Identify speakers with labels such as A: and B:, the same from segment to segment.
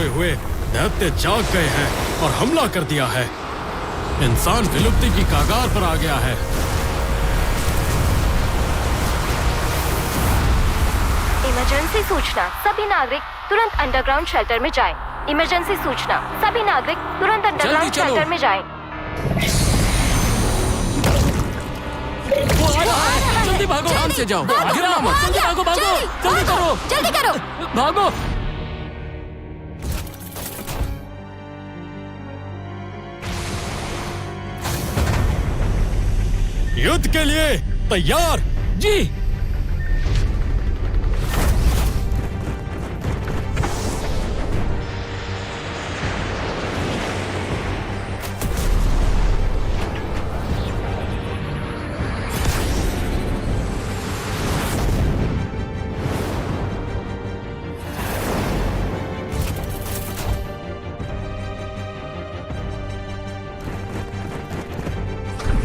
A: सोए हुए दैत्य जाग गए हैं और हमला कर दिया है। इंसान विलुप्ति की कगार पर आ गया है।
B: इमरजेंसी सूचना, सभी नागरिक तुरंत अंडरग्राउंड शेल्टर में जाएं। इमरजेंसी सूचना, सभी नागरिक तुरंत अंडरग्राउंड शेल्टर में जाएं।
A: वो आ रहा है, जल्दी भागो। ध्यान से जाओ, गिरना मत। जल्दी भागो, भागो, जल्दी करो,
B: जल्दी करो,
A: भागो। युद्ध के लिए तैयार।
C: जी।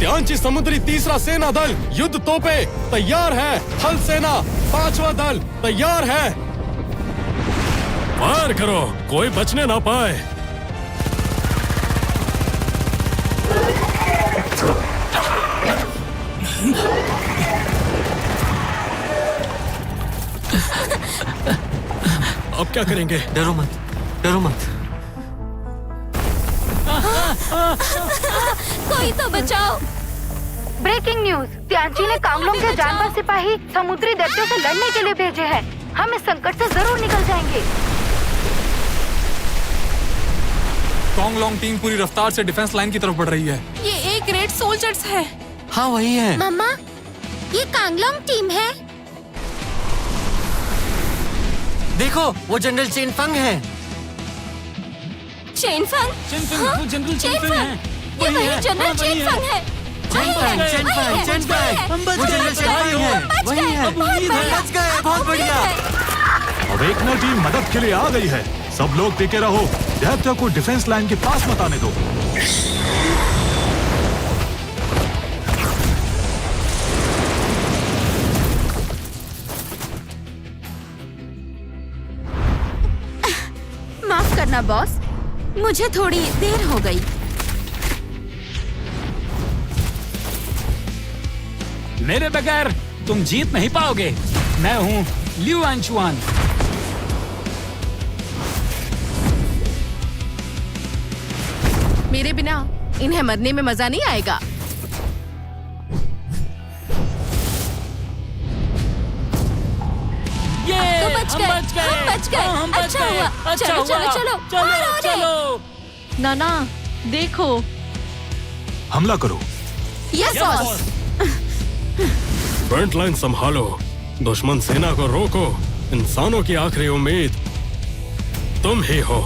A: त्यांची समुद्री तीसरा सेना दल युद्ध तोपे तैयार है। थल सेना 5वां दल तैयार है। फायर करो, कोई बचने ना पाए। अब क्या करेंगे?
D: डरो मत, डरो मत।
B: कोई तो बचाओ। ब्रेकिंग न्यूज, त्यांची ने कांगलोंग के जानवर सिपाही समुद्री दैत्यों से लड़ने के लिए भेजे हैं। हम इस संकट से जरूर निकल जाएंगे।
C: कांगलोंग टीम पूरी रफ्तार से डिफेंस लाइन की तरफ बढ़ रही है।
E: ये एक ग्रेट सोल्जर्स है।
D: हाँ वही है।
B: मम्मा, ये कांगलोंग टीम है।
D: देखो वो जनरल चेनफंग है।
B: चेनफंग?
C: वो जनरल चेनफंग है।
B: ये वही जनरल चेनफंग है।
D: चेनफंग, चेनफंग, चेनफंग। वो जनरल चेनफंग है। वही है। बच गए, बहुत बढ़िया।
F: अवेकनर टीम मदद के लिए आ गई है। सब लोग टिके रहो, दैत्य को डिफेंस लाइन के पास मत आने दो।
E: माफ करना बॉस, मुझे थोड़ी देर हो गई।
C: मेरे बगैर तुम जीत नहीं पाओगे। मैं हूँ लिu आंचुआन।
E: मेरे बिना इन्हें मरने में मजा नहीं आएगा।
C: ये
B: तो बच गए, हम बच गए।
C: हम बच
B: अच्छा
C: गए।
B: हुआ।
C: अच्छा
B: चलो,
C: हुआ।
B: चलो, चलो।
C: चलो,
B: और हो जाए।
C: चलो।
E: नाना देखो।
F: हमला करो।
E: Yes boss.
A: फ्रंट लाइन संभालो, दुश्मन सेना को रोको। इंसानों की आखिरी उम्मीद तुम ही हो।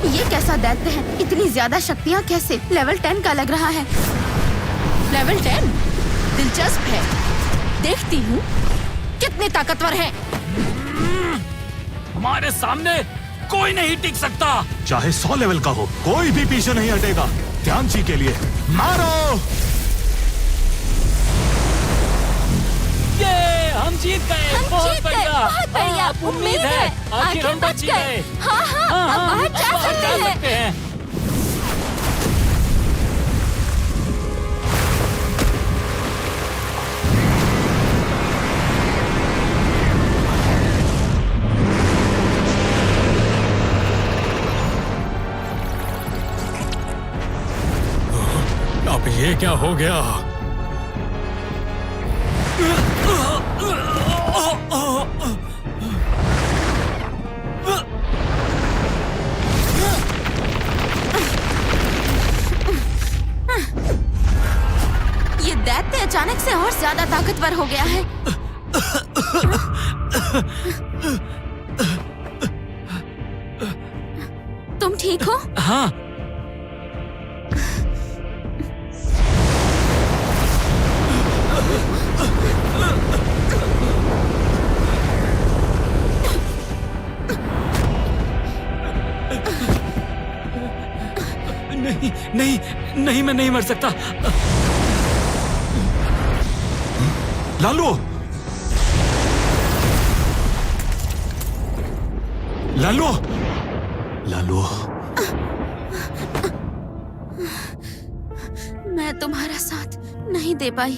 E: ये कैसा दैत्य है? इतनी ज्यादा शक्तियाँ कैसे? लेवल 10 का लग रहा है। लेवल 10? दिलचस्प है, देखती हूँ कितने ताकतवर है।
C: हमारे सामने कोई नहीं टिक सकता।
F: चाहे 100 लेवल का हो, कोई भी पीछे नहीं हटेगा। त्यांची के लिए मारो।
C: ये हम जीत गए।
B: हम
C: बहुत
B: जीत गए,
C: बढ़िया।
B: बहुत बढ़िया।
C: अब उम्मीद है आखिर हम बच गए।
B: हाँ, हाँ, अब बाहर जा सकते हैं।
A: अब ये क्या हो गया?
E: अचानक से और ज्यादा ताकतवर हो गया है। तुम ठीक हो?
C: हाँ। नहीं नहीं नहीं, मैं नहीं मर सकता।
F: लालू, लालू, लालू,
E: मैं तुम्हारा साथ नहीं दे पाई।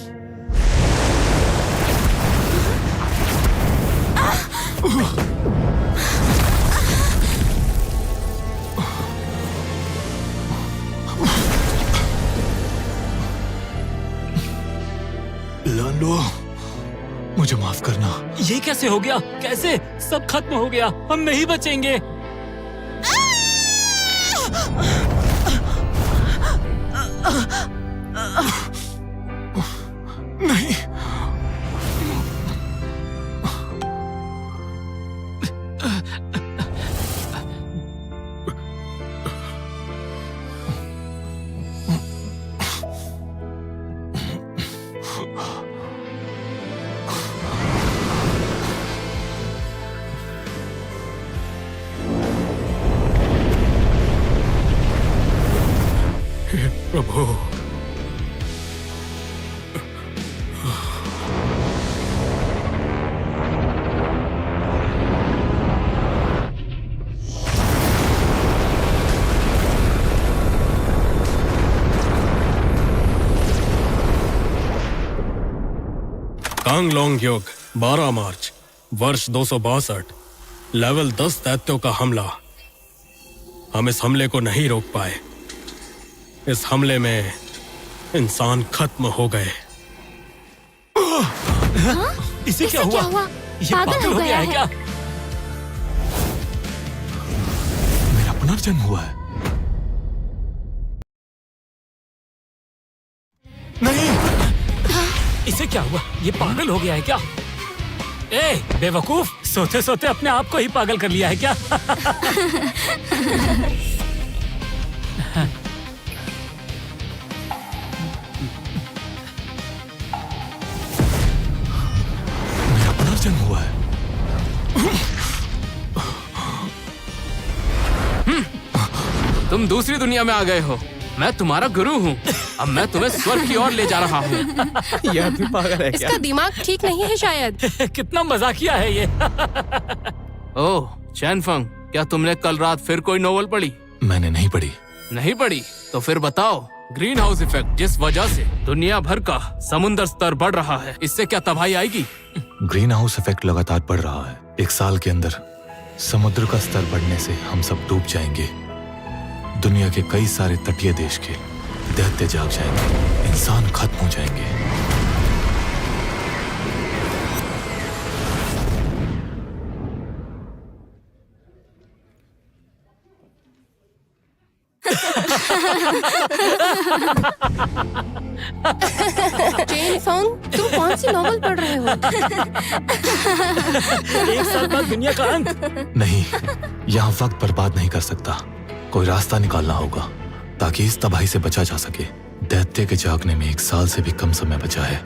F: लालू, मुझे माफ करना।
C: ये कैसे हो गया? कैसे? सब खत्म हो गया, हम नहीं बचेंगे।
F: नहीं,
A: प्रभु, कांगलोंग युग 12 मार्च वर्ष 262, लेवल 10 दैत्यों का हमला। हम इस हमले को नहीं रोक पाए। इस हमले में इंसान खत्म हो गए।
C: इसे क्या हुआ? ये पागल हो गया है क्या?
F: मेरा पुनर्जन्म हुआ है। नहीं,
C: इसे क्या हुआ? ये पागल हो गया है क्या? ए बेवकूफ, सोते सोते अपने आप को ही पागल कर लिया है क्या?
F: मेरा पुनर्जन्म हुआ है।
G: तुम दूसरी दुनिया में आ गए हो। मैं तुम्हारा गुरु हूँ। अब मैं तुम्हें स्वर्ग की ओर ले जा रहा हूँ।
D: यह भी पागल है क्या?
H: इसका दिमाग ठीक नहीं है शायद।
C: कितना मजाकिया है ये।
G: ओह चैनफंग, क्या तुमने कल रात फिर कोई नोवेल पढ़ी?
F: मैंने नहीं पढ़ी।
G: नहीं पढ़ी? तो फिर बताओ। ग्रीन हाउस इफेक्ट, जिस वजह से दुनिया भर का समुद्र स्तर बढ़ रहा है, इससे क्या तबाही आएगी?
F: ग्रीन हाउस इफेक्ट लगातार बढ़ रहा है। 1 साल के अंदर समुद्र का स्तर बढ़ने से हम सब डूब जाएंगे। दुनिया के कई सारे तटीय देश के दैत्य जाग जाएंगे। इंसान खत्म हो जाएंगे।
H: चैनफंग, तुम कौन सी नॉवल पढ़ रहे हो?
C: 1 साल बाद दुनिया का अंत।
F: नहीं, यहाँ वक्त बर्बाद नहीं कर सकता। कोई रास्ता निकालना होगा ताकि इस तबाही से बचा जा सके। दैत्य के जागने में 1 साल से भी कम समय बचा है।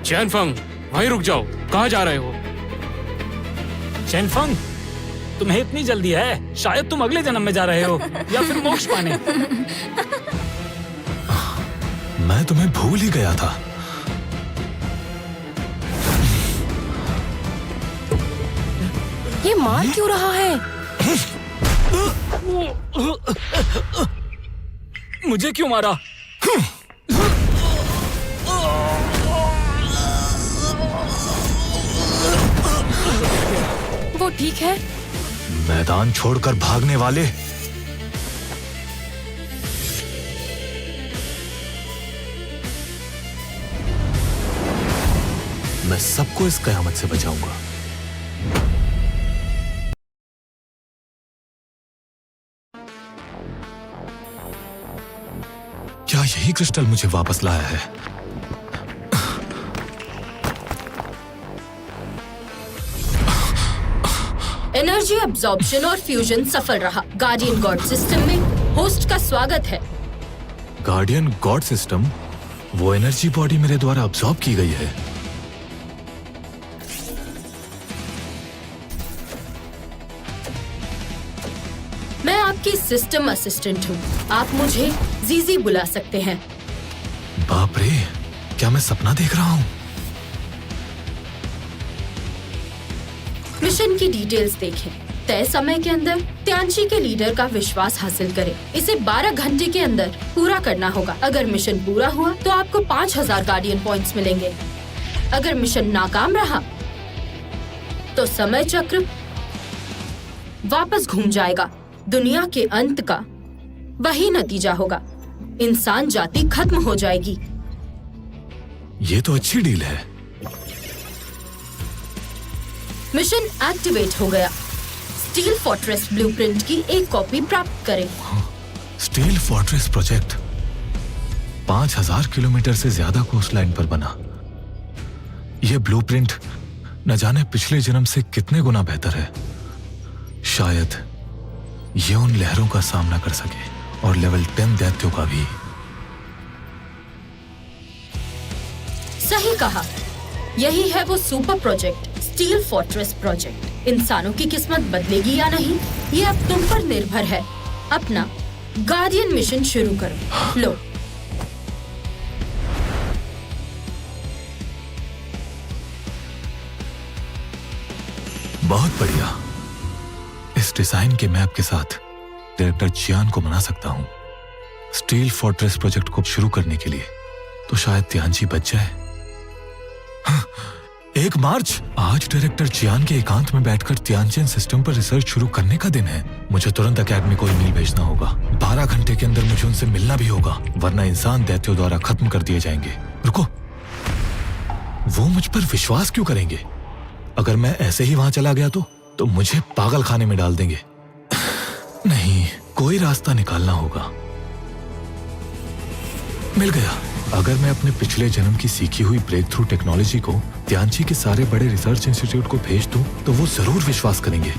G: चैनफंग, वहीं रुक जाओ। कहाँ जा रहे हो?
C: चैनफंग, तुम्हें इतनी जल्दी है? शायद तुम अगले जन्म में जा रहे हो या फिर मोक्ष पाने।
F: मैं तुम्हें भूल ही गया था।
H: ये मार क्यों रहा है?
C: मुझे क्यों मारा?
H: वो ठीक है?
F: मैदान छोड़कर भागने वाले। मैं सबको इस कयामत से बचाऊंगा। क्या यही क्रिस्टल मुझे वापस लाया है।
E: एनर्जी अब्जॉर्प्शन और फ्यूजन सफल रहा। गार्डियन गॉड सिस्टम में होस्ट का स्वागत है।
F: Guardian God system? वो एनर्जी बॉडी मेरे द्वारा अब्सॉर्ब की गई है।
E: मैं आपकी सिस्टम असिस्टेंट हूँ। आप मुझे जीजी बुला सकते हैं।
F: बाप रे, क्या मैं सपना देख रहा हूँ?
E: मिशन की डिटेल्स देखें। तय समय के अंदर त्यांची के लीडर का विश्वास हासिल करें। इसे 12 घंटे के अंदर पूरा करना होगा। अगर मिशन पूरा हुआ तो आपको 5000 गार्डियन पॉइंट्स मिलेंगे। अगर मिशन नाकाम रहा तो समय चक्र वापस घूम जाएगा। दुनिया के अंत का वही नतीजा होगा। इंसान जाति खत्म हो जाएगी।
F: ये तो अच्छी डील है।
E: मिशन एक्टिवेट हो गया। स्टील फोर्ट्रेस ब्लूप्रिंट की एक कॉपी प्राप्त करें।
F: स्टील फोर्ट्रेस प्रोजेक्ट 5000 किलोमीटर से ज्यादा कोस्टलाइन पर बना। यह ब्लूप्रिंट न जाने पिछले जन्म से कितने गुना बेहतर है। शायद ये उन लहरों का सामना कर सके और लेवल 10 दैत्यों का भी।
E: सही कहा। यही है वो super project, steel fortress project. इंसानों की किस्मत बदलेगी या नहीं, ये अब तुम पर निर्भर है। अपना गार्डियन मिशन शुरू करो। लो।
F: बहुत बढ़िया। इस डिजाइन के मैप के साथ डायरेक्टर जियान को मना सकता हूं। स्टील फोर्ट्रेस प्रोजेक्ट को शुरू करने के लिए तो शायद त्यांची बच जाए। 1 मार्च। आज डायरेक्टर जियान के एकांत में बैठकर त्यांचेन सिस्टम पर रिसर्च शुरू करने का दिन है। मुझे तुरंत अकेडमी को ईमेल भेजना होगा। 12 घंटे के अंदर मुझे उनसे मिलना भी होगा, वरना इंसान दैत्यों द्वारा खत्म कर दिए जाएंगे। रुको, वो मुझ पर विश्वास क्यों करेंगे? अगर मैं ऐसे ही वहां चला गया तो मुझे पागल खाने में डाल देंगे। नहीं, कोई रास्ता निकालना होगा। मिल गया। अगर मैं अपने पिछले जन्म की सीखी हुई ब्रेक थ्रू टेक्नोलॉजी को त्यांची के सारे बड़े रिसर्च इंस्टीट्यूट को भेज दूं तो वो जरूर विश्वास करेंगे।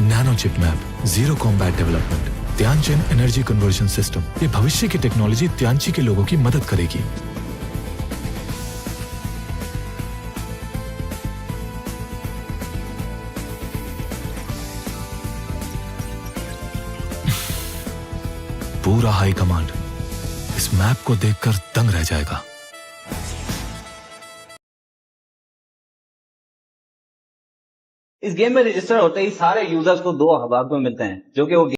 F: Nano chip map, zero combat development, त्यांचेन एनर्जी कन्वर्जन सिस्टम। ये भविष्य की टेक्नोलॉजी त्यांची के लोगों की मदद करेगी। पूरा हाई कमांड इस मैप को देखकर दंग रह जाएगा।
I: इस गेम में रजिस्टर होते ही सारे यूजर्स को 2 अखबार मिलते हैं, जो कि वो